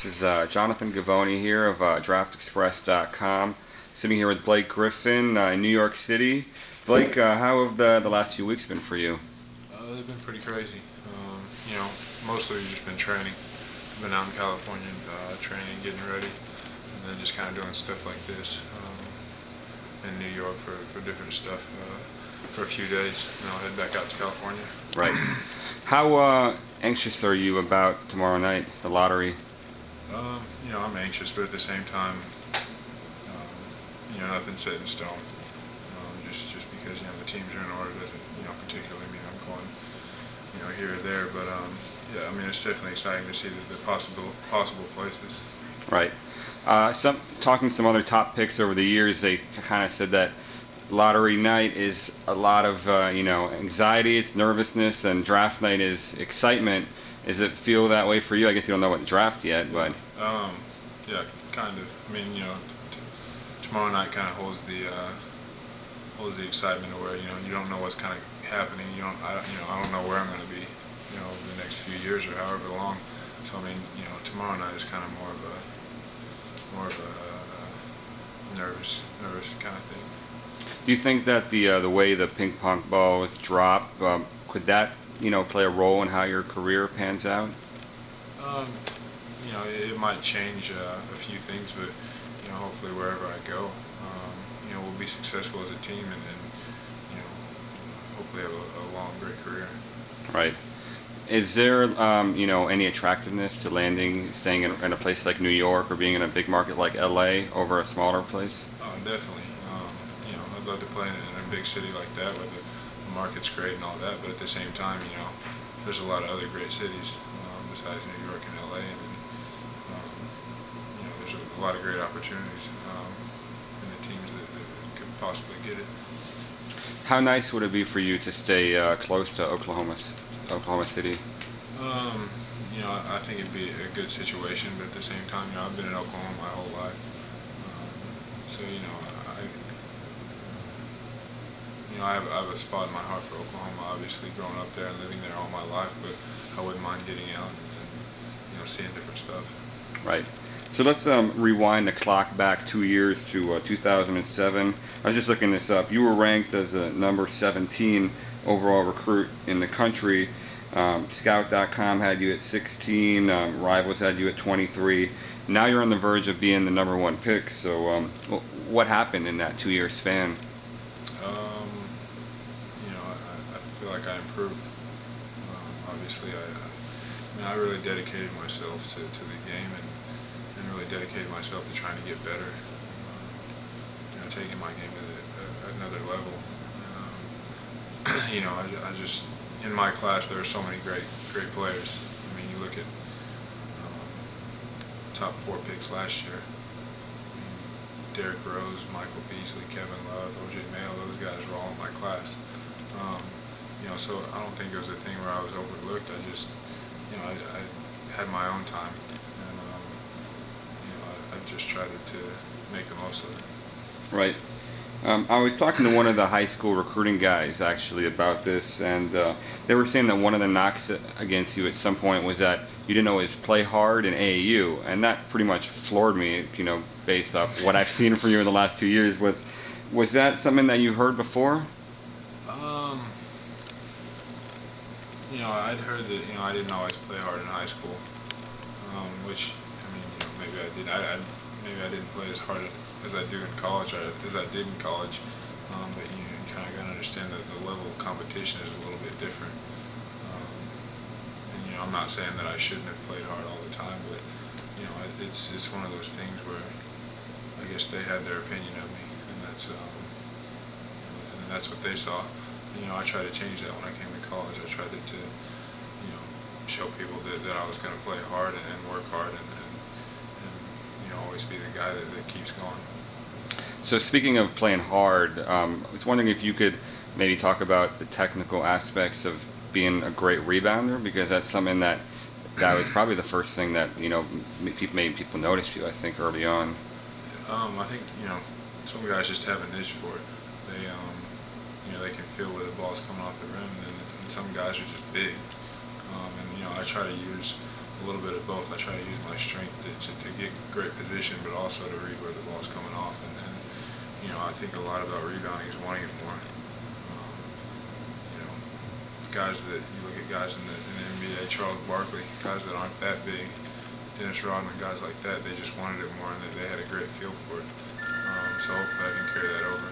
This is Jonathan Gavoni here of DraftExpress.com, sitting here with Blake Griffin in New York City. Blake, how have the last few weeks been for you? They've been pretty crazy. Mostly just been training. I've been out in California training and getting ready, and then just kind of doing stuff like this in New York for different stuff for a few days. And I'll head back out to California. Right. How anxious are you about tomorrow night, the lottery? I'm anxious, but at the same time, nothing's set in stone. Just because the teams are in order doesn't particularly mean I'm going here or there. But it's definitely exciting to see the possible places. Right. Talking to some other top picks over the years, they kind of said that lottery night is a lot of anxiety, it's nervousness, and draft night is excitement. Does it feel that way for you? I guess you don't know what the draft yet, but yeah, kind of. Tomorrow night kind of holds the excitement of where you don't know what's kind of happening. I don't know where I'm going to be over the next few years or however long. So tomorrow night is kind of more of a nervous kind of thing. do you think that the way the ping pong balls drop, could that play a role in how your career pans out? It might change a few things, but hopefully wherever I go, we'll be successful as a team and hopefully have a long, great career. Right. Is there any attractiveness to staying in a place like New York or being in a big market like LA over a smaller place? Oh, definitely. I'd love to play in a big city like that where the market's great and all that, but at the same time, there's a lot of other great cities besides New York and LA, and there's a lot of great opportunities in the teams that could possibly get it. How nice would it be for you to stay close to Oklahoma City? I think it'd be a good situation, but at the same time, I've been in Oklahoma my whole life, so I have a spot in my heart for Oklahoma. Obviously, growing up there and living there all my life, but I wouldn't mind getting out and seeing different stuff. Right. So let's rewind the clock back 2 years to 2007. I was just looking this up. You were ranked as a number 17 overall recruit in the country. Scout.com had you at 16. Rivals had you at 23. Now you're on the verge of being the number 1 pick. So what happened in that 2-year span? I feel like I improved. Obviously, I really dedicated myself to the game and really dedicated myself to trying to get better, taking my game to another level. And, I just in my class there are so many great players. You look at top 4 picks last year. Derrick Rose, Michael Beasley, Kevin Love, O.J. Mayo, those guys were all in my class. So I don't think it was a thing where I was overlooked. I just, I had my own time, and I just tried to make the most of it. Right. I was talking to one of the high school recruiting guys actually about this, and they were saying that one of the knocks against you at some point was that you didn't always play hard in AAU, and that pretty much floored me, based off what I've seen from you in the last 2 years. Was that something that you heard before? I'd heard that I didn't always play hard in high school, which maybe I did. Maybe I didn't play as hard as I do in college, or as I did in college. But you kind of got to understand that the level of competition is a little bit different. And I'm not saying that I shouldn't have played hard all the time, but it's one of those things where I guess they had their opinion of me, and that's what they saw. I tried to change that when I came to college. I tried to show people that I was going to play hard and work hard and always be the guy that keeps going. So speaking of playing hard, I was wondering if you could maybe talk about the technical aspects of being a great rebounder, because that's something that was probably the first thing that made people notice you, I think, early on. I think some guys just have an itch for it. They can feel where the ball's coming off the rim, and some guys are just big. I try to use a little bit of both. I try to use my strength to get great position, but also to read where the ball's coming off. And you know, I think a lot about rebounding is wanting it more. You know, guys that you look at guys in the NBA, Charles Barkley, guys that aren't that big, Dennis Rodman, guys like that, they just wanted it more and they had a great feel for it. So hopefully I can carry that over.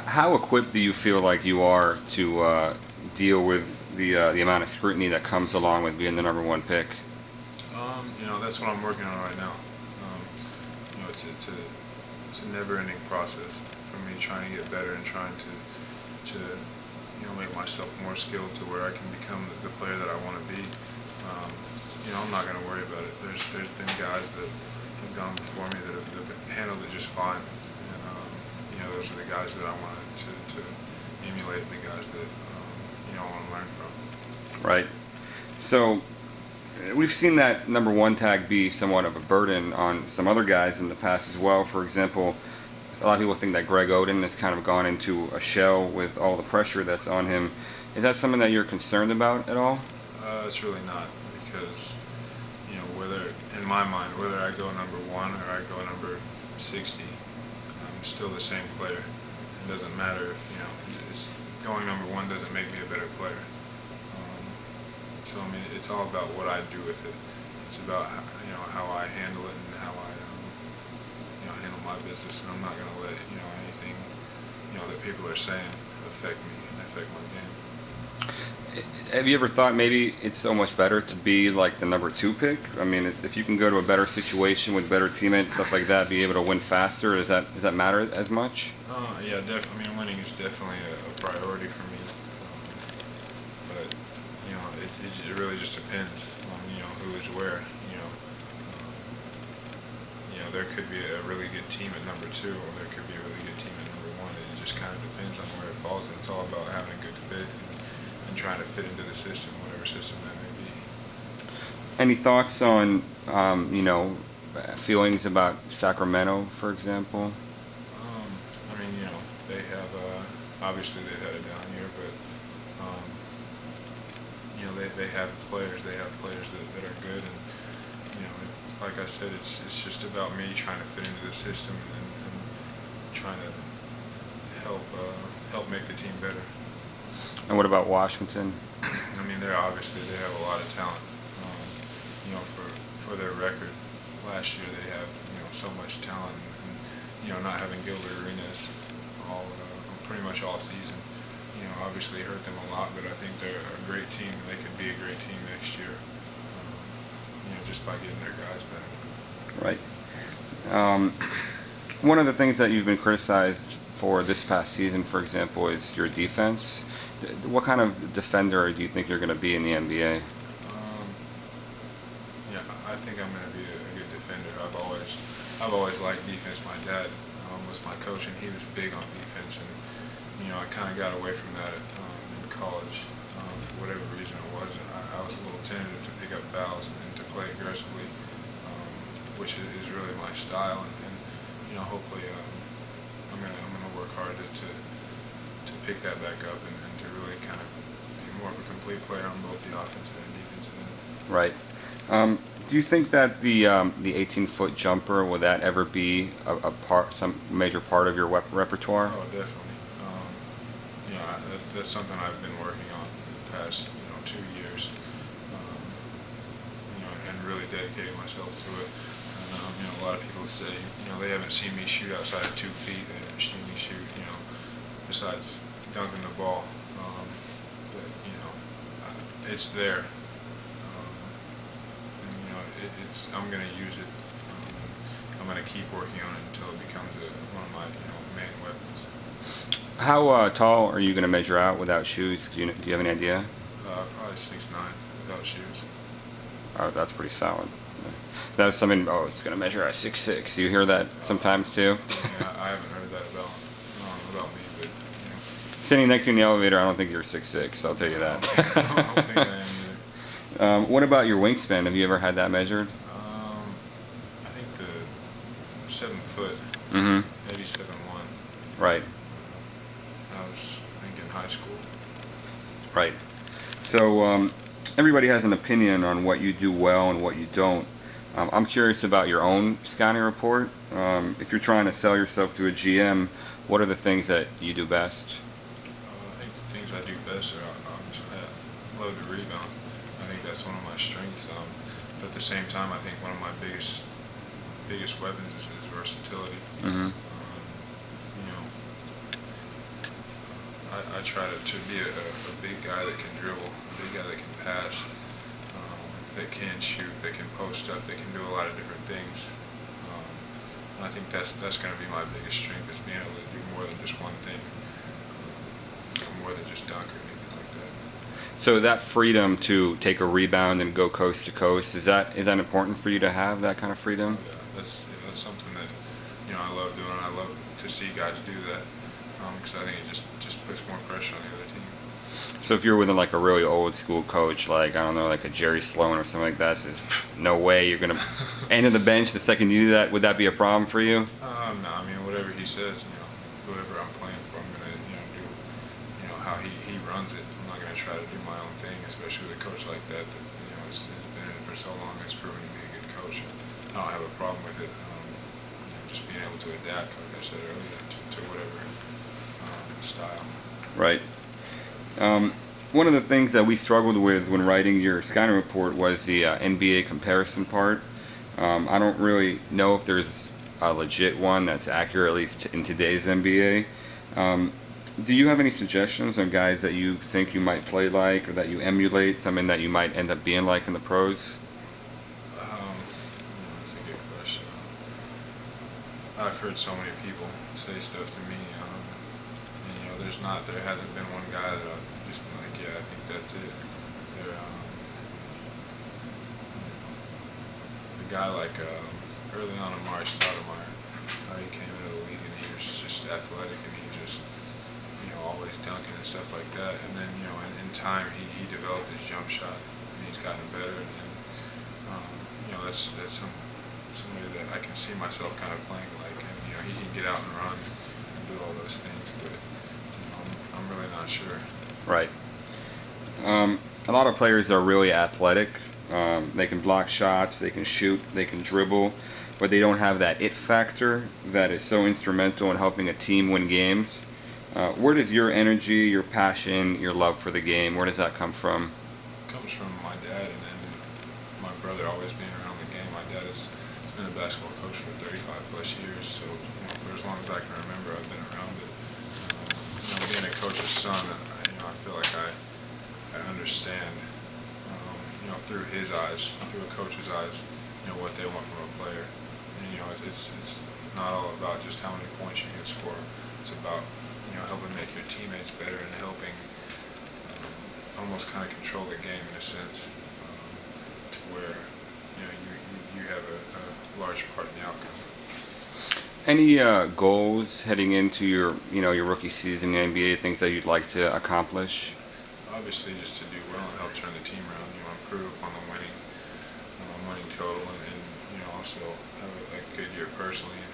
How equipped do you feel like you are to deal with the amount of scrutiny that comes along with being the #1 pick? You know, that's what I'm working on right now. You know, it's a never-ending process for me, trying to get better and trying to you know, make myself more skilled to where I can become the player that I want to be. You know, I'm not going to worry about it. There's been guys that have gone before me that have handled it just fine. And you know, those are the guys that I want to emulate, the guys that you know, I want to learn from. Right. So we've seen that #1 tag be somewhat of a burden on some other guys in the past as well. For example, a lot of people think that Greg Oden has kind of gone into a shell with all the pressure that's on him. Is that something that you're concerned about at all? It's really not, because you know, whether in my mind, whether I go #1 or I go number 60, I'm still the same player. It doesn't matter if, you know, it's going #1 doesn't make me a better player. So I mean, it's all about what I do with it. It's about how, you know, how I handle it and how I you know, handle my business. And I'm not going to let, you know, anything, you know, that people are saying affect me and affect my game. Have you ever thought maybe it's almost better to be like the #2 pick? I mean, if you can go to a better situation with better teammates, stuff like that, be able to win faster, does that matter as much? Yeah, definitely. I mean, winning is definitely a priority for me. But you know, it really just depends on, you know, who is where. You know, there could be a really good team at #2, or there could be a really good team at #1. It just kind of depends on where it falls. And it's all about having a good fit and trying to fit into the system, whatever system that may be. Any thoughts on, you know, feelings about Sacramento, for example? I mean, you know, they have, obviously they've had a down year, but, you know, they have players that are good, and, you know, like I said, it's just about me trying to fit into the system and trying to help make the team better. And what about Washington? I mean, they have a lot of talent. You know, for their record, last year they have, you know, so much talent, and you know, not having Gilbert Arenas pretty much all season, you know, obviously hurt them a lot. But I think they're a great team. They could be a great team next year. You know, just by getting their guys back. Right. One of the things that you've been criticized for this past season, for example, is your defense. What kind of defender do you think you're going to be in the NBA? Yeah, I think I'm going to be a good defender. I've always liked defense. My dad was my coach, and he was big on defense. And you know, I kind of got away from that in college. For whatever reason it was, I was a little tentative to pick up fouls and to play aggressively, which is really my style. And you know, hopefully, I'm gonna work hard to pick that back up and to really kind of be more of a complete player on both the offensive and defensive end. Right. Do you think that the 18-foot jumper, will that ever be some major part of your repertoire? Oh, definitely. You know, that's something I've been working on for the past, you know, 2 years. You know, and really dedicating myself to it. And you know, a lot of people say, you know, they haven't seen me shoot outside of 2 feet. They haven't seen me shoot, you know, besides dunking the ball. But you know, it's there. I'm going to use it. I'm going to keep working on it until it becomes one of my, you know, main weapons. How tall are you going to measure out without shoes? Do you have any idea? Probably 6'9" without shoes. Oh, that's pretty solid. That was something. Oh, it's going to measure at 6'6". Do you hear that sometimes too? Yeah, I haven't heard that about me, but you know. Sitting next to you in the elevator, I don't think you're 6'6". I'll tell you that. I don't think I am either. What about your wingspan? Have you ever had that measured? I think the 7 foot, Mm-hmm. maybe 7'1". Right. I was, I think, in high school. Right. So everybody has an opinion on what you do well and what you don't. I'm curious about your own scouting report. If you're trying to sell yourself to a GM, what are the things that you do best? I think the things I do best are obviously I love to rebound. I think that's one of my strengths. But at the same time, I think one of my biggest weapons is versatility. Mm-hmm. You know, I try to be a big guy that can dribble, a big guy that can pass, that can shoot, that can post up, that can do a lot of different things. And I think that's going to be my biggest strength, is being able to do more than just one thing, more than just dunk or anything like that. So that freedom to take a rebound and go coast to coast, is that important for you to have that kind of freedom? Yeah, that's something that I love doing. I love to see guys do that, because I think it just puts more pressure on the other team. So if you're with like a really old school coach, like I don't know, like a Jerry Sloan or something like that, says no way you're gonna enter the bench the second you do that, would that be a problem for you? No, I mean whatever he says, whoever I'm playing for, I'm gonna do how he runs it. I'm not gonna try to do my own thing, especially with a coach like that has been in it for so long. Has proven to be a good coach. I don't have a problem with it. Just being able to adapt, like I said earlier, to whatever style. Right. One of the things that we struggled with when writing your scouting report was the NBA comparison part. I don't really know if there's a legit one that's accurate, at least in today's NBA. Do you have any suggestions on guys that you think you might play like, or that you emulate, something that you might end up being like in the pros? That's a good question. I've heard so many people say stuff to me. There hasn't been one guy that I've just been like, yeah, I think that's it. There, a guy like early on, Amari Stoudemire, he came into the league and he was just athletic and he just, always dunking and stuff like that. And then, in time, he developed his jump shot and he's gotten better. And that's somebody that I can see myself kind of playing like. And he can get out and run and do all those things, but I'm really not sure. Right. A lot of players are really athletic. They can block shots, they can shoot, they can dribble, but they don't have that it factor that is so instrumental in helping a team win games. Where does your energy, your passion, your love for the game, where does that come from? It comes from my dad and my brother always being around the game. My dad has been a basketball coach for 35 plus years, so for as long as I can remember, I've been around it. Being a coach's son, I feel like I understand, through his eyes, through a coach's eyes, what they want from a player. And it's not all about just how many points you can score. It's about helping make your teammates better and helping almost kind of control the game in a sense, to where you have a large part in the outcome. Any goals heading into your rookie season in the NBA, things that you'd like to accomplish? Obviously, just to do well and help turn the team around, improve upon the winning total, and also have a good year personally, and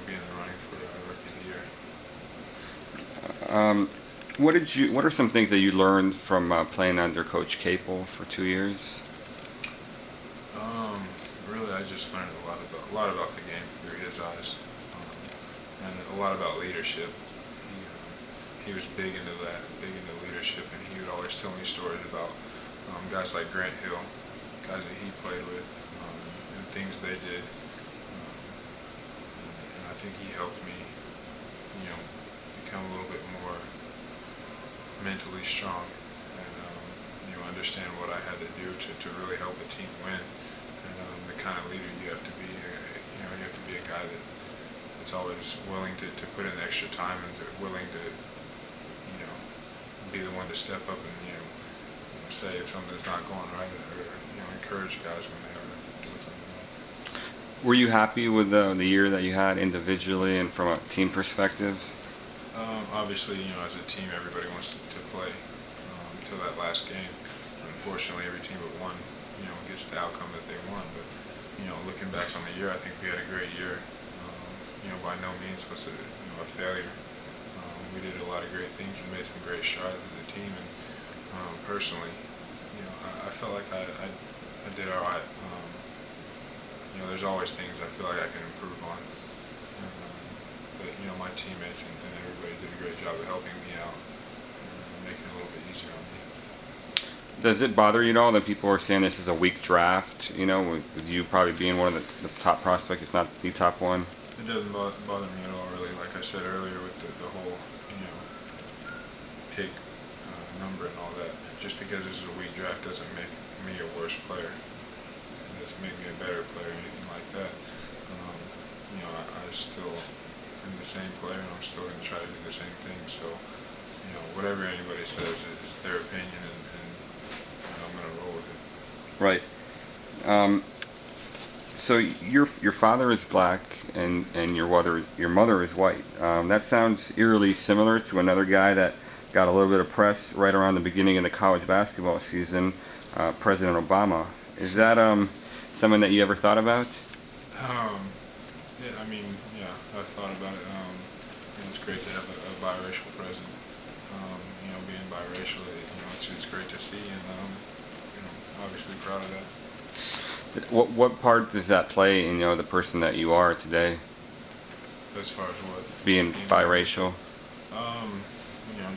be in the running for rookie of the year. What are some things that you learned from playing under Coach Capel for 2 years? Really, I just learned a lot about the game through his eyes, and a lot about leadership. He was big into that, big into leadership, and he would always tell me stories about guys like Grant Hill, guys that he played with, and things they did. And I think he helped me, become a little bit more mentally strong and understand what I had to do to really help a team win. And the kind of leader you have to be, you have to be a guy that's always willing to put in extra time and willing to be the one to step up and say if something's not going right, or encourage guys when they are doing something right. Were you happy with the year that you had individually and from a team perspective? Obviously, as a team, everybody wants to play until that last game. Unfortunately, every team but one, gets the outcome that they want. But looking back on the year, I think we had a great year. By no means was it a failure. we did a lot of great things and made some great strides as a team. And personally, I felt like I did all right. There's always things I feel like I can improve on. But my teammates and everybody did a great job of helping me out and making it a little bit easier on me. Does it bother you at all that people are saying this is a weak draft? With you probably being one of the top prospects, if not the top one. It doesn't bother me at all, really. Like I said earlier, with the whole pick number and all that. Just because this is a weak draft doesn't make me a worse player. It doesn't make me a better player or anything like that. I still am the same player, and I'm still going to try to do the same thing. So, whatever anybody says, it's their opinion, and I'm going to roll with it. Right. So your father is black and your mother is white. That sounds eerily similar to another guy that got a little bit of press right around the beginning of the college basketball season, President Obama. Is that something that you ever thought about? Yeah, I've thought about it. It's great to have a biracial president. Being biracial, it's great to see, and obviously proud of that. What part does that play in the person that you are today? As far as what? Being biracial.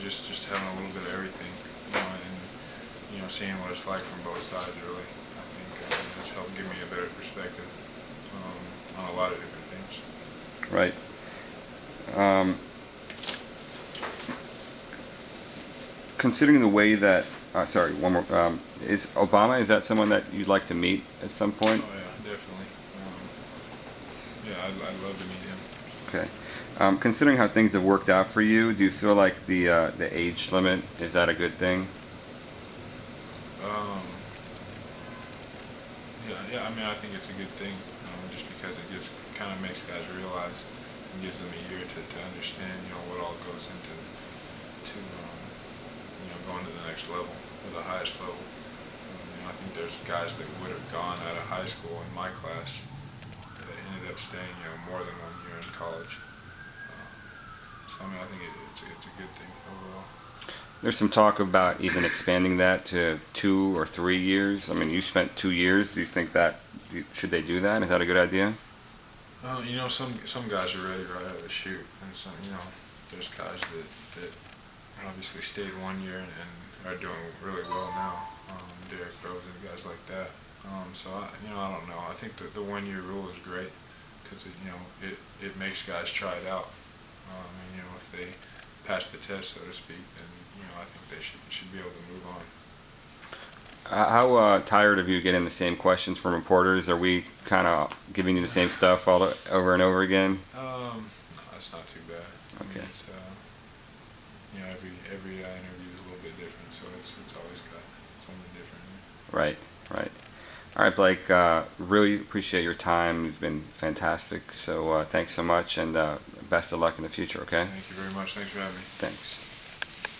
Just having a little bit of everything, and seeing what it's like from both sides. Really, I think it's helped give me a better perspective on a lot of different things. Right. Considering the way that, sorry, one more. Is Obama? Is that someone that you'd like to meet at some point? Oh yeah, definitely. I'd love to meet him. Okay. Considering how things have worked out for you, do you feel like the age limit, is that a good thing? Yeah. I think it's a good thing, just because it kind of makes guys realize and gives them a year to understand, what all goes into going to the next level, or the highest level. I think there's guys that would have gone out of high school in my class that ended up staying, more than 1 year in college. So I think it's a good thing overall. There's some talk about even expanding that to 2 or 3 years. You spent 2 years. Do you think should they do that? Is that a good idea? Some guys are ready right out of the chute, and some, there's guys that obviously stayed 1 year and are doing really well now. Derrick Rose and guys like that. So I don't know. I think the 1 year rule is great because it makes guys try it out. If they pass the test, so to speak, then I think they should be able to move on. How tired of you getting the same questions from reporters? Are we kind of giving you the same stuff over and over again? No, it's not too bad. Okay. Every interview is a little bit different, so it's always got something different. Right. All right, Blake, really appreciate your time. You've been fantastic. So thanks so much, and best of luck in the future, okay? Thank you very much. Thanks for having me. Thanks.